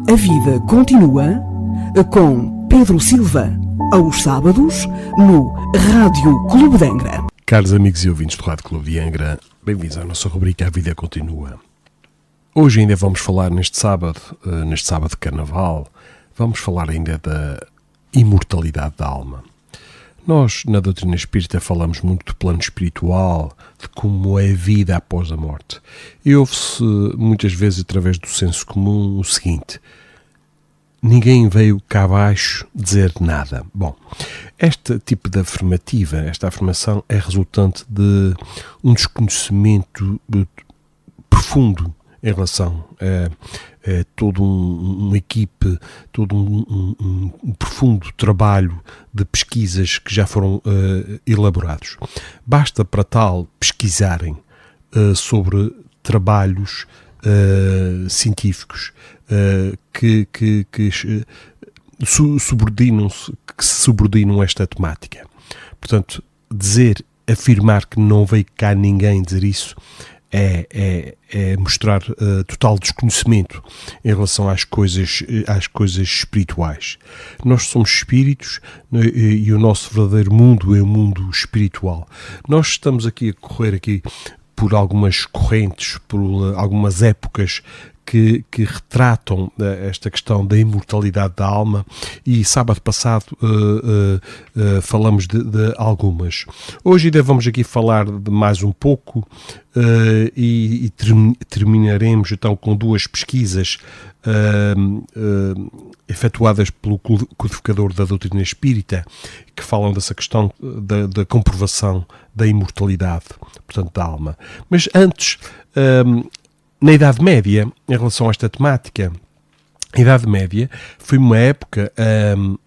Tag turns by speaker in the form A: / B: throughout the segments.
A: A vida continua com Pedro Silva, aos sábados, no Rádio Clube de Angra.
B: Caros amigos e ouvintes do Rádio Clube de Angra, bem-vindos à nossa rubrica A Vida Continua. Hoje ainda vamos falar neste sábado de Carnaval, vamos falar ainda da imortalidade da alma. Nós, na doutrina espírita, falamos muito do plano espiritual, de como é a vida após a morte. E ouve-se muitas vezes, através do senso comum, o seguinte: ninguém veio cá abaixo dizer nada. Bom, este tipo de afirmativa, esta afirmação é resultante de um desconhecimento profundo em relação a todo uma equipe, todo um profundo trabalho de pesquisas que já foram elaborados. Basta para tal pesquisarem sobre trabalhos científicos que se subordinam a esta temática. Portanto, afirmar que não veio cá ninguém dizer isso é mostrar total desconhecimento em relação às coisas espirituais. Nós somos espíritos e o nosso verdadeiro mundo é o mundo espiritual. Nós estamos aqui a correr por algumas correntes, por algumas épocas que retratam esta questão da imortalidade da alma, e sábado passado falamos de algumas. Hoje ainda vamos aqui falar de mais um pouco e terminaremos então com duas pesquisas efetuadas pelo codificador da doutrina espírita, que falam dessa questão da comprovação da imortalidade, portanto, da alma. Mas antes, na Idade Média, em relação a esta temática, a Idade Média foi uma época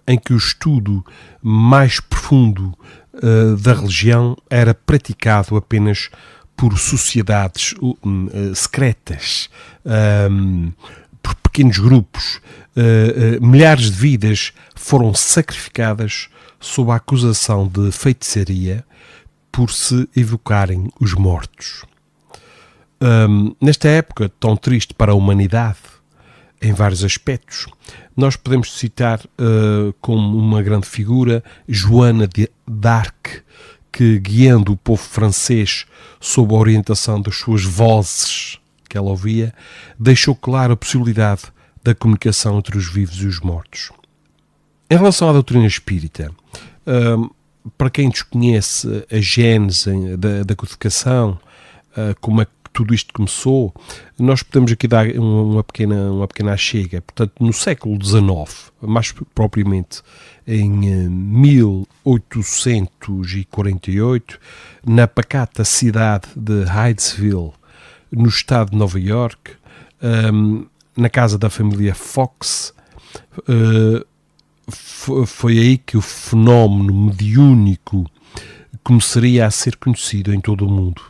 B: em que o estudo mais profundo da religião era praticado apenas por sociedades secretas, por pequenos grupos. Milhares de vidas foram sacrificadas sob a acusação de feitiçaria por se evocarem os mortos. Nesta época tão triste para a humanidade, em vários aspectos, nós podemos citar como uma grande figura Joana d'Arc, que, guiando o povo francês sob a orientação das suas vozes que ela ouvia, deixou clara a possibilidade da comunicação entre os vivos e os mortos. Em relação à doutrina espírita, para quem desconhece a gênese da codificação, como é que tudo isto começou, nós podemos aqui dar uma pequena achega. Portanto, no século XIX, mais propriamente em 1848, na pacata cidade de Hydesville, no estado de Nova York, na casa da família Fox, foi aí que o fenómeno mediúnico começaria a ser conhecido em todo o mundo.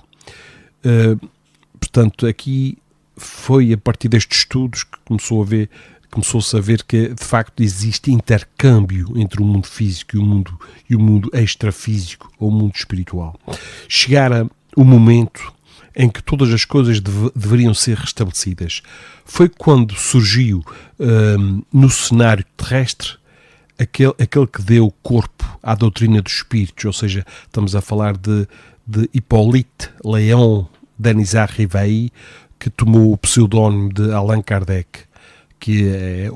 B: Portanto, aqui foi a partir destes estudos que começou-se a ver que, de facto, existe intercâmbio entre o mundo físico e o mundo extrafísico, ou o mundo espiritual. Chegara o momento em que todas as coisas deveriam ser restabelecidas. Foi quando surgiu no cenário terrestre aquele que deu corpo à doutrina dos espíritos, ou seja, estamos a falar de Hippolyte Léon Denisard Rivail, que tomou o pseudónimo de Allan Kardec, que é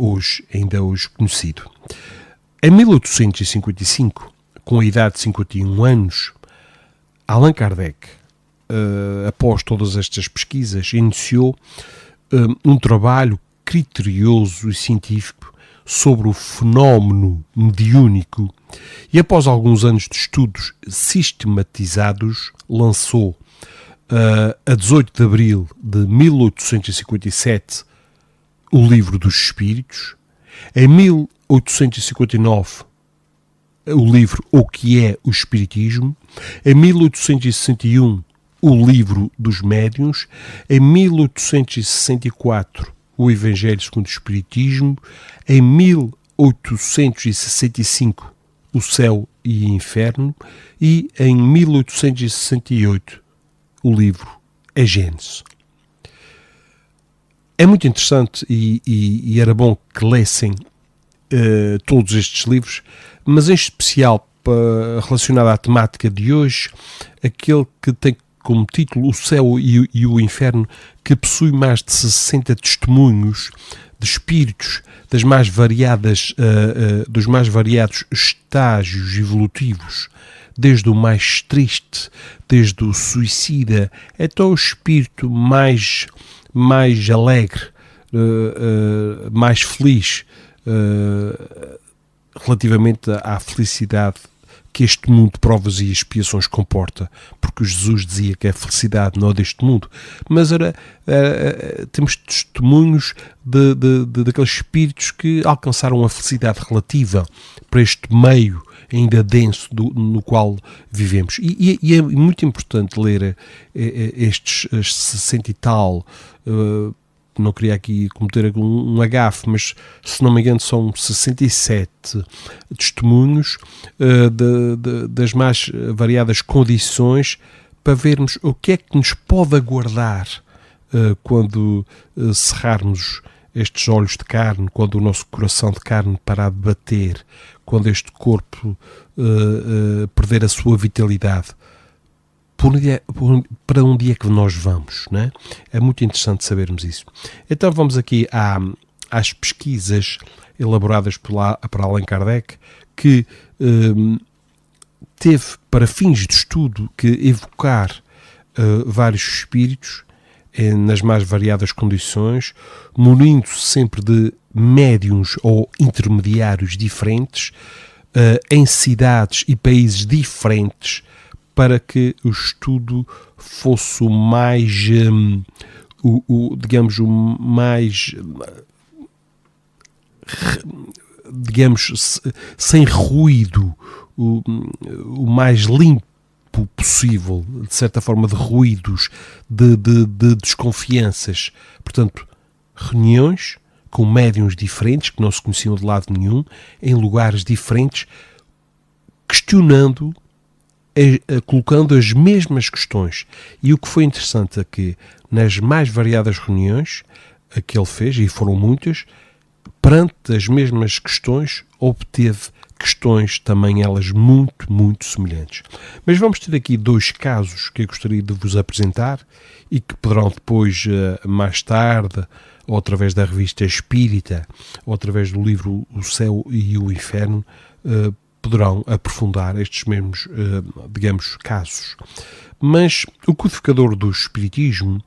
B: ainda hoje conhecido. Em 1855, com a idade de 51 anos, Allan Kardec, após todas estas pesquisas, iniciou um trabalho criterioso e científico sobre o fenómeno mediúnico e, após alguns anos de estudos sistematizados, lançou a 18 de abril de 1857 o Livro dos Espíritos. Em 1859 o livro O que é o Espiritismo. Em 1861 o Livro dos Médiuns. Em 1864 o Evangelho segundo o Espiritismo. Em 1865 o Céu e Inferno. E em 1868 o livro A Gênese. É muito interessante e era bom que lessem todos estes livros, mas em especial relacionado à temática de hoje, aquele que tem como título O Céu e o Inferno, que possui mais de 60 testemunhos de espíritos das mais variadas, dos mais variados estágios evolutivos, desde o mais triste, desde o suicida, até o espírito mais alegre, mais feliz, relativamente à felicidade que este mundo de provas e expiações comporta, porque Jesus dizia que a felicidade não é deste mundo, mas temos testemunhos daqueles espíritos que alcançaram a felicidade relativa para este meio ainda denso no qual vivemos. E é muito importante ler estes 60 e tal, não queria aqui cometer um agafe, mas se não me engano são 67 testemunhos das mais variadas condições, para vermos o que é que nos pode aguardar quando cerrarmos estes olhos de carne, quando o nosso coração de carne parar de bater, quando este corpo perder a sua vitalidade. Para onde é que nós vamos, não é? É muito interessante sabermos isso. Então vamos aqui às pesquisas elaboradas para Allan Kardec, que teve para fins de estudo que evocar vários espíritos nas mais variadas condições, munindo-se sempre de médiuns ou intermediários diferentes, em cidades e países diferentes, para que o estudo fosse o mais, sem ruído, o mais limpo possível, de certa forma, de ruídos, de desconfianças. Portanto, reuniões com médiuns diferentes, que não se conheciam de lado nenhum, em lugares diferentes, questionando, colocando as mesmas questões. E o que foi interessante é que nas mais variadas reuniões a que ele fez, e foram muitas, perante as mesmas questões, obteve questões também elas muito, muito semelhantes. Mas vamos ter aqui dois casos que eu gostaria de vos apresentar e que poderão depois, mais tarde, ou através da revista Espírita, ou através do livro O Céu e o Inferno, poderão aprofundar estes mesmos, casos. Mas o codificador do Espiritismo,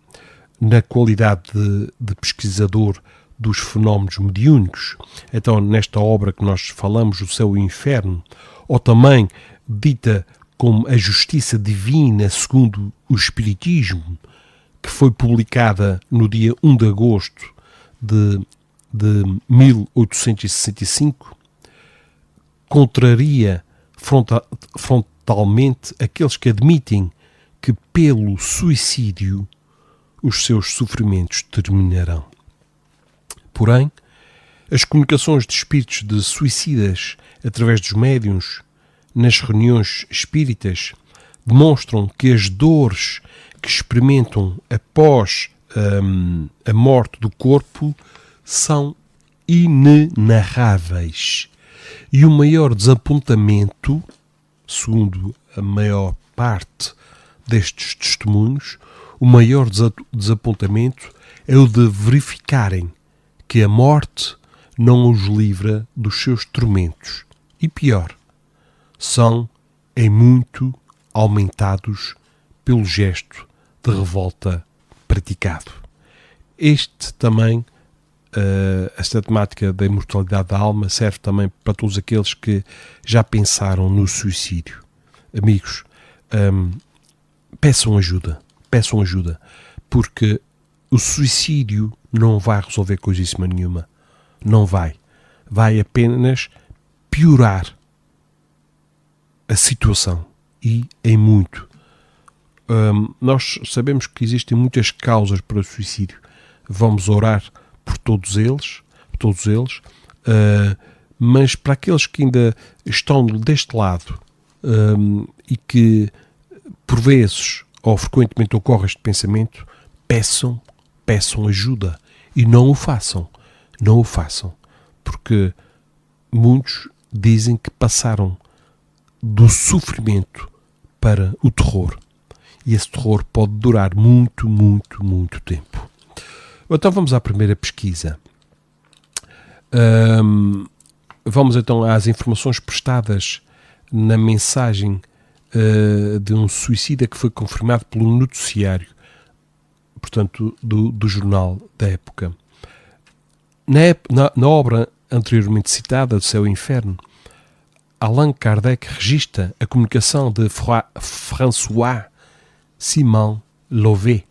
B: na qualidade de pesquisador dos fenómenos mediúnicos, então nesta obra que nós falamos, O Céu e o Inferno, ou também dita como A Justiça Divina segundo o Espiritismo, que foi publicada no dia 1 de agosto de 1865, contraria frontalmente aqueles que admitem que pelo suicídio os seus sofrimentos terminarão. Porém, as comunicações de espíritos de suicidas através dos médiuns nas reuniões espíritas demonstram que as dores que experimentam após a morte do corpo são inenarráveis. E o maior desapontamento, segundo a maior parte destes testemunhos, o maior desapontamento é o de verificarem que a morte não os livra dos seus tormentos. E pior, são em muito aumentados pelo gesto de revolta praticado. Este também, esta temática da imortalidade da alma, serve também para todos aqueles que já pensaram no suicídio. Amigos, peçam ajuda, porque o suicídio não vai resolver coisíssima nenhuma. Não vai. Vai apenas piorar a situação. E em muito. Nós sabemos que existem muitas causas para o suicídio. Vamos orar por todos eles, mas para aqueles que ainda estão deste lado e que por vezes ou frequentemente ocorre este pensamento, peçam ajuda. E não o façam. Não o façam. Porque muitos dizem que passaram do sofrimento para o terror. E esse terror pode durar muito, muito, muito tempo. Então vamos à primeira pesquisa. Vamos então às informações prestadas na mensagem de um suicida que foi confirmado pelo noticiário, portanto, do jornal da época. Na obra anteriormente citada, do Céu e Inferno, Allan Kardec registra a comunicação de François Simon Louvet,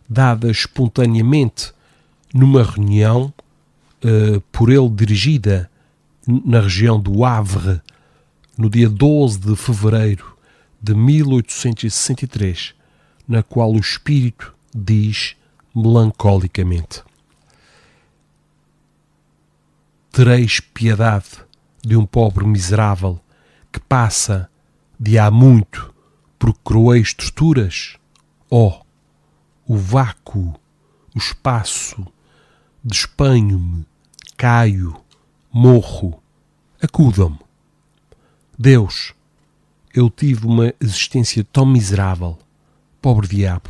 B: dada espontaneamente numa reunião por ele dirigida na região do Havre, no dia 12 de fevereiro de 1863, na qual o espírito diz melancolicamente: tereis piedade de um pobre miserável que passa de há muito por cruéis torturas? Oh, o vácuo, o espaço, despenho-me, caio, morro, acudam-me. Deus, eu tive uma existência tão miserável, pobre diabo.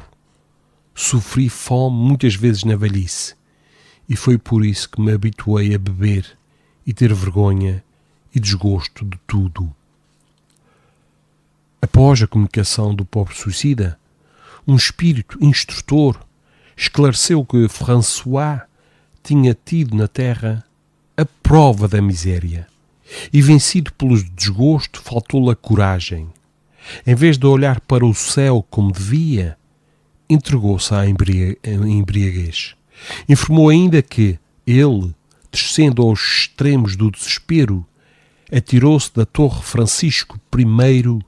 B: Sofri fome muitas vezes na velhice, e foi por isso que me habituei a beber e ter vergonha e desgosto de tudo. Após a comunicação do pobre suicida, um espírito instrutor esclareceu que François tinha tido na terra a prova da miséria e, vencido pelo desgosto, faltou-lhe a coragem. Em vez de olhar para o céu como devia, entregou-se à embriaguez. Informou ainda que ele, descendo aos extremos do desespero, atirou-se da Torre Francisco I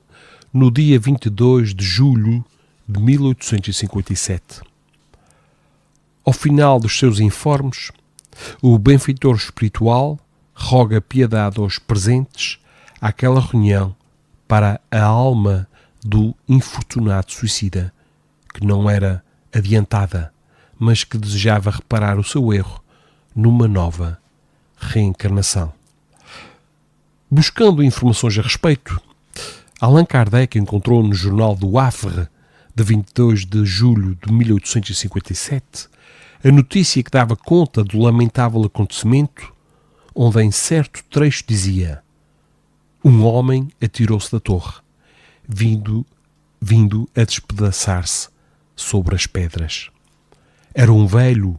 B: no dia 22 de julho de 1857. Ao final dos seus informes, o benfeitor espiritual roga piedade aos presentes àquela reunião para a alma do infortunado suicida, que não era adiantada, mas que desejava reparar o seu erro numa nova reencarnação. Buscando informações a respeito, Allan Kardec encontrou no jornal do Havre, de 22 de julho de 1857, a notícia que dava conta do lamentável acontecimento, onde em certo trecho dizia: um homem atirou-se da torre, vindo a despedaçar-se sobre as pedras. Era um velho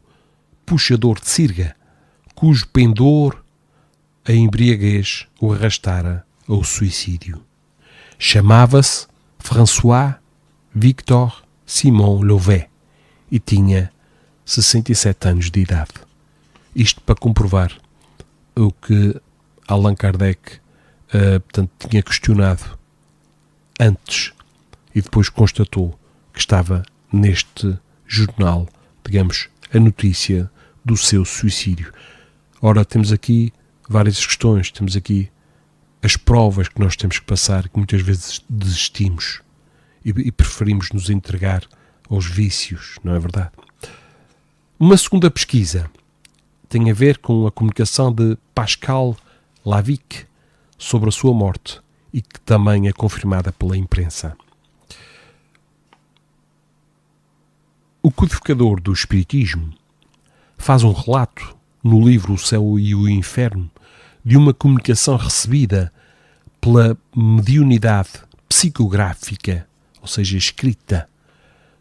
B: puxador de sirga, cujo pendor a embriaguez o arrastara ao suicídio. Chamava-se François Victor Simon Louvet e tinha 67 anos de idade. Isto para comprovar o que Allan Kardec portanto, tinha questionado antes e depois constatou que estava neste jornal, digamos, a notícia do seu suicídio. Ora, temos aqui várias questões, temos aqui as provas que nós temos que passar, que muitas vezes desistimos e preferimos nos entregar aos vícios, não é verdade? Uma segunda pesquisa tem a ver com a comunicação de Pascal Lavic sobre a sua morte e que também é confirmada pela imprensa. O codificador do Espiritismo faz um relato no livro O Céu e o Inferno de uma comunicação recebida pela mediunidade psicográfica, ou seja, escrita,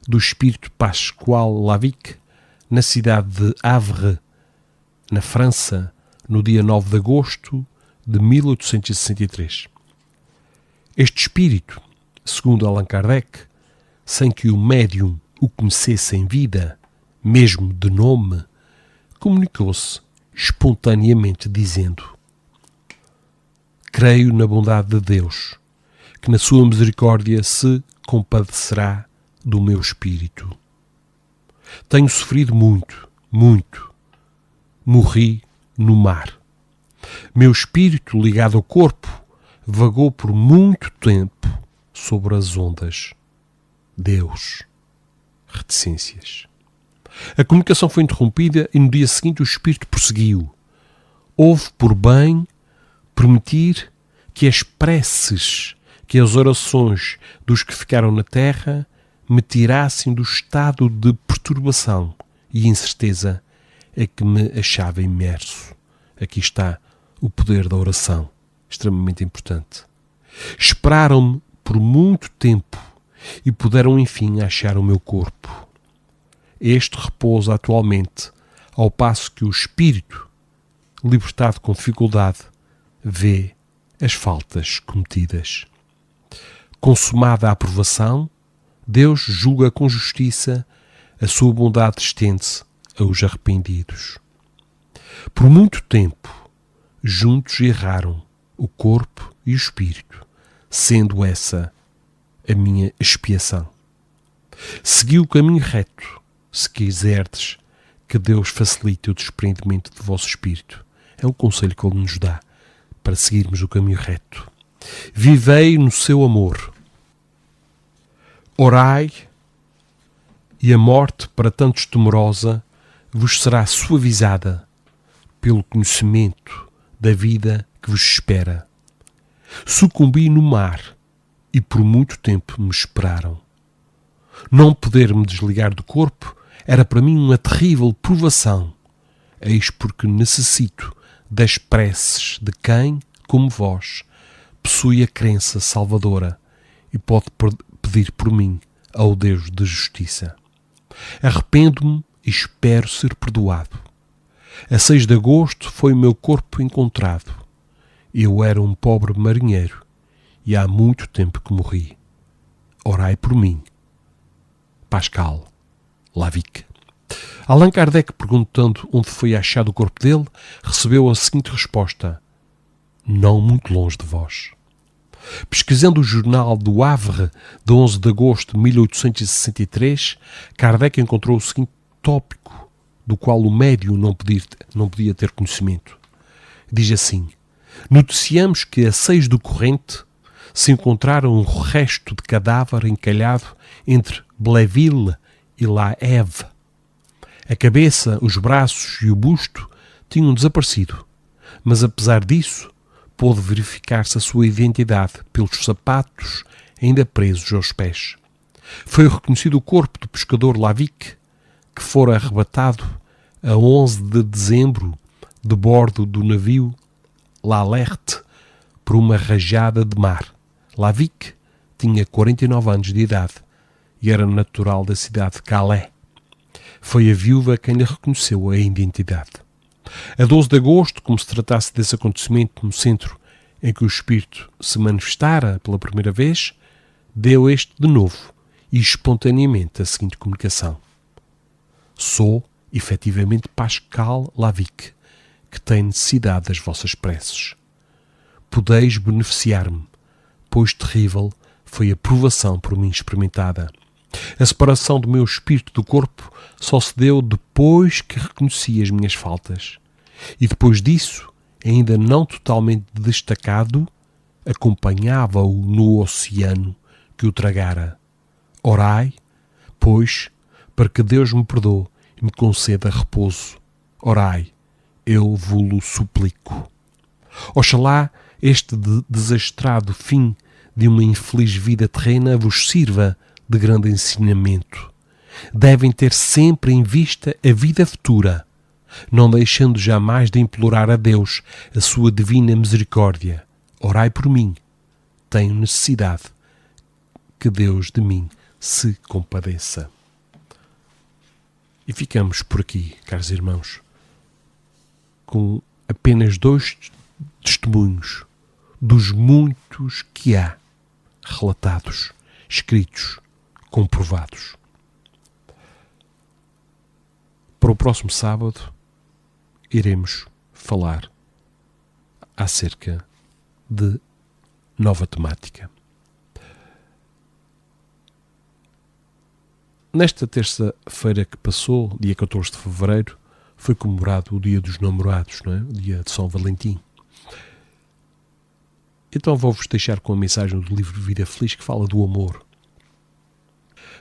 B: do espírito Pascal Lavic na cidade de Havre, na França, no dia 9 de agosto de 1863. Este espírito, segundo Allan Kardec, sem que o médium o conhecesse em vida, mesmo de nome, comunicou-se espontaneamente dizendo: creio na bondade de Deus, que na sua misericórdia se compadecerá do meu espírito. Tenho sofrido muito, muito. Morri no mar. Meu espírito, ligado ao corpo, vagou por muito tempo sobre as ondas. Deus. Reticências. A comunicação foi interrompida e no dia seguinte o espírito prosseguiu. Houve por bem permitir que as preces, que as orações dos que ficaram na terra me tirassem do estado de perturbação e incerteza a que me achava imerso. Aqui está o poder da oração, extremamente importante. Esperaram-me por muito tempo e puderam enfim achar o meu corpo. Este repousa atualmente, ao passo que o espírito, libertado com dificuldade, vê as faltas cometidas. Consumada a aprovação, Deus julga com justiça, a sua bondade estende-se aos arrependidos. Por muito tempo, juntos erraram o corpo e o espírito, sendo essa a minha expiação. Segui o caminho reto, se quiserdes que Deus facilite o desprendimento do vosso espírito. É o conselho que Ele nos dá para seguirmos o caminho reto. Vivei no seu amor. Orai, e a morte, para tantos temerosa, vos será suavizada pelo conhecimento da vida que vos espera. Sucumbi no mar e por muito tempo me esperaram. Não poder me desligar do corpo era para mim uma terrível provação. Eis porque necessito das preces de quem, como vós, possui a crença salvadora e pode pedir por mim ao Deus de justiça. Arrependo-me e espero ser perdoado. A 6 de agosto foi o meu corpo encontrado. Eu era um pobre marinheiro e há muito tempo que morri. Orai por mim. Pascal Lavic. Allan Kardec, perguntando onde foi achado o corpo dele, recebeu a seguinte resposta: não muito longe de vós. Pesquisando o jornal do Havre de 11 de agosto de 1863, Kardec encontrou o seguinte tópico, do qual o médium não podia ter conhecimento. Diz assim: noticiamos que a 6 do corrente se encontraram um resto de cadáver encalhado entre Blainville e La Hève. A cabeça, os braços e o busto tinham desaparecido, mas apesar disso, pôde verificar-se a sua identidade pelos sapatos ainda presos aos pés. Foi reconhecido o corpo do pescador Lavic, que fora arrebatado a 11 de dezembro de bordo do navio L'Alerte por uma rajada de mar. Lavic tinha 49 anos de idade e era natural da cidade de Calais. Foi a viúva quem lhe reconheceu a identidade. A 12 de agosto, como se tratasse desse acontecimento no centro em que o espírito se manifestara pela primeira vez, deu este de novo e espontaneamente a seguinte comunicação: sou, efetivamente, Pascal Lavic, que tem necessidade das vossas preces. Podeis beneficiar-me, pois terrível foi a provação por mim experimentada. A separação do meu espírito do corpo só se deu depois que reconheci as minhas faltas. E depois disso, ainda não totalmente destacado, acompanhava-o no oceano que o tragara. Orai, pois, para que Deus me perdoe e me conceda repouso. Orai, eu vos-lo suplico. Oxalá este desastrado fim de uma infeliz vida terrena vos sirva de grande ensinamento. Devem ter sempre em vista a vida futura, não deixando jamais de implorar a Deus a sua divina misericórdia. Orai por mim. Tenho necessidade que Deus de mim se compadeça. E ficamos por aqui, caros irmãos, com apenas 2 testemunhos dos muitos que há relatados, escritos, comprovados. Para o próximo sábado iremos falar acerca de nova temática. Nesta terça-feira que passou, dia 14 de fevereiro, foi comemorado o Dia dos Namorados, não é? O Dia de São Valentim. Então vou-vos deixar com a mensagem do livro Vida Feliz, que fala do amor.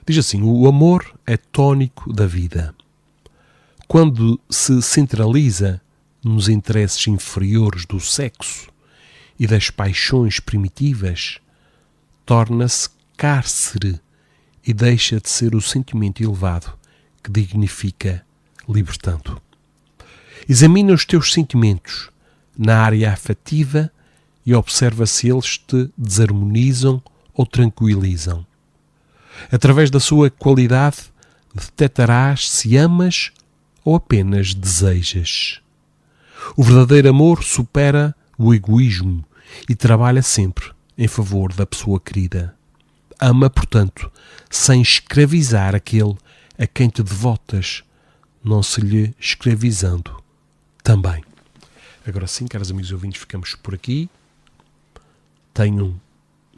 B: Diz assim: o amor é tónico da vida. quando se centraliza nos interesses inferiores do sexo e das paixões primitivas, torna-se cárcere e deixa de ser o sentimento elevado que dignifica, libertando. Examina os teus sentimentos na área afetiva e observa se eles te desarmonizam ou tranquilizam. Através da sua qualidade, detectarás se amas ou apenas desejas. O verdadeiro amor supera o egoísmo e trabalha sempre em favor da pessoa querida. Ama, portanto, sem escravizar aquele a quem te devotas, não se lhe escravizando também. Agora sim, caros amigos ouvintes, ficamos por aqui. Tenham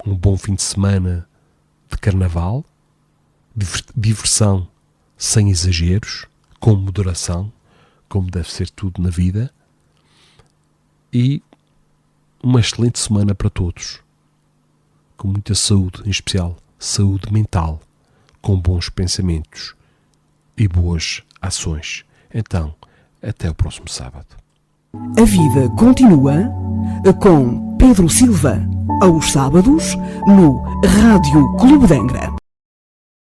B: um bom fim de semana de carnaval, diversão sem exageros, com moderação, como deve ser tudo na vida, e uma excelente semana para todos, com muita saúde, em especial saúde mental, com bons pensamentos e boas ações. Então, até o próximo sábado.
A: A vida continua com Pedro Silva, aos sábados, no Rádio Clube de Angra.